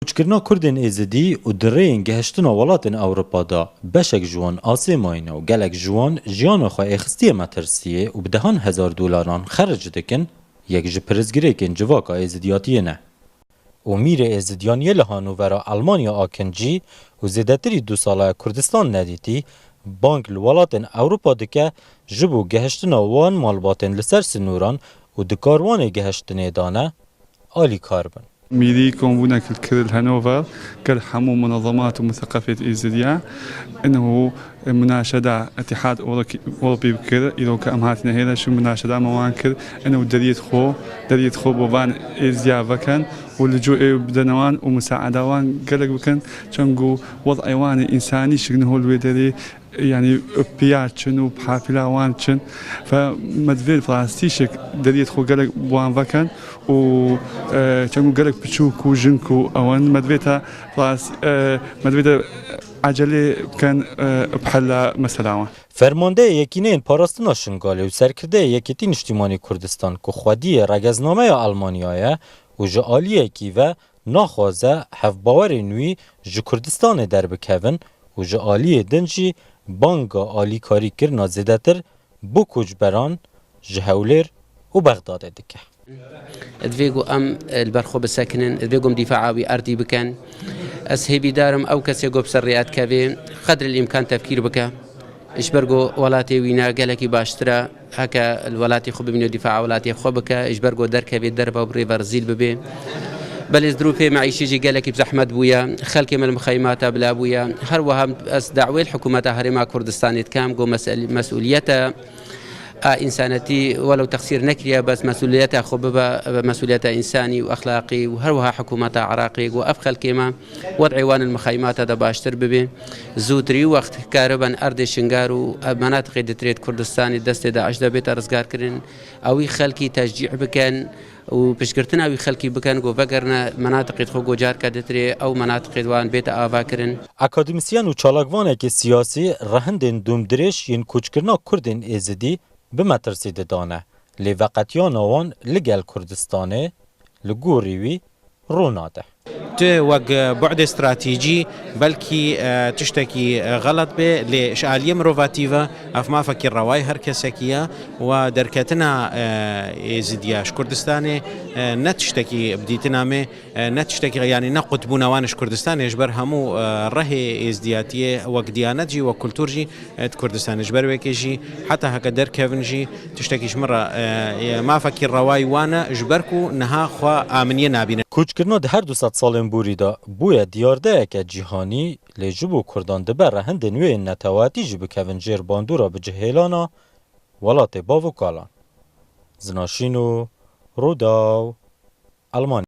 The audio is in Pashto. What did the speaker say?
کوچکرنا کردین ازدی و درین گهشتنا ولاتن اوروپا دا بشک جوان آسیماین و گلک جوان جیان خواه اخستی مترسیه و بدهان $1000 خرج دکن یک جپرزگریکن جواکا ازدیاتیه نه. و میر ازدیانیه لحانوورا المانیا آکنجی و زیدتری 2 ساله کردستان ندیتی بانک لولاتن اوروپا دکه جبو گهشتنا وان مالباتن لسر سنوران و دکاروان گهشتنه دانه آلی کاربن. ميري كومبونا كل هانوفر كل حمو منظمات ومثقفة إيزيديا إنه مناشدة اتحاد أوروبي بكر إذا كأمهاتنا هنا شو مناشدة موانكر إنه دريت خو بوان إيزيا بكن واللجوء بدنوان ومساعدة وان قلق بكن شنقو وضع أيوان إنساني شنو الويدري يعني بياتشن وبحافلة وانشن فمدفيل فلاسطيشك دريت خو قلق بوان بكن و چنگو گلک بچوکو جنکو اوان مدویتا فلاس مدویتا عجله کن بحل مثلا فرمانده یکینین پاراستنا شنگاله و سرکرده یکیتین اجتماعی کردستان که خودی رگزنامه آلمانیای و جعالیه کی و ناخوازه هفباور نوی جو کردستان در بکوین و جعالیه دنجی بانگا آلی کاری کرنا زیدتر بو کجبران جهولر و بغداد دکه. ادفيجو البرخو بساكنن ادفيجو دفاعي أرضي بكن أسهبي دارم أو كسيجو بسريات كافين قدر الإمكان تفكير بك إجبرجو ولاتي وينا جالكي باشترا هكا الولاتي خب من الدفاع ولاتي خبك إجبرجو در كافي دربا بريفر زيل ببي بل ظروفي معيشي جي جالكي بزحمة بويا خلكي من المخيمات بلا بويا هروها أس دعوة الحكومة هرما كردستان كام جو مسؤوليتها إنسانتي ولو تقصير نكريا بس مسؤوليتها خببة مسؤوليتها إنساني وأخلاقي وهروها حكومة عراقي وأفخل كيما وضع عوان المخيمات هذا باشتر ببي زوتري وقت كاربا أرض شنغارو مناطق دتريت كردستاني دست دا أجدا بيت أرزقار كرن أوي خلكي تشجيع بكن وبشكرتنا أوي خلكي بكن جو فقرنا مناطق خو جار كدتري أو مناطق دوان بيت آفا كرن أكاديميسيان و چالاکوانێکی سیاسی رهندên دومدرێژ yên koçkirina Kurdên êzidî bi metirsî didane lê veqetiyana wan li gel Kurdistanê li gorî wî ronade. وق بعد استراتيجي بلكي تشتكي غلط به لإشعالية مروفاتيفا أف ما فكر رواي هركسكية ودركتنا إزدياش كردستاني نتشتكي بديتنا مي نتشتكي يعني نقد بونوانش كردستاني يجبر همو رهي إزدياتية وق ديانتجي وكولتورجي كردستان يجبر ويكيجي حتى هكا دركفنجي تشتكيش مرة ما فكر رواي وانا جبركو نها خوا آمنية نابين. کوچکرنا ده هر 200 سالên borî da bûye diyardeyeke cîhanî lê ji bo Kurdan dibe rehindên wê yên netewatî jî bikevin jêr bandora bicihêlana welatê bav û kalan. Zinaşîn û Rodaw, Almanya.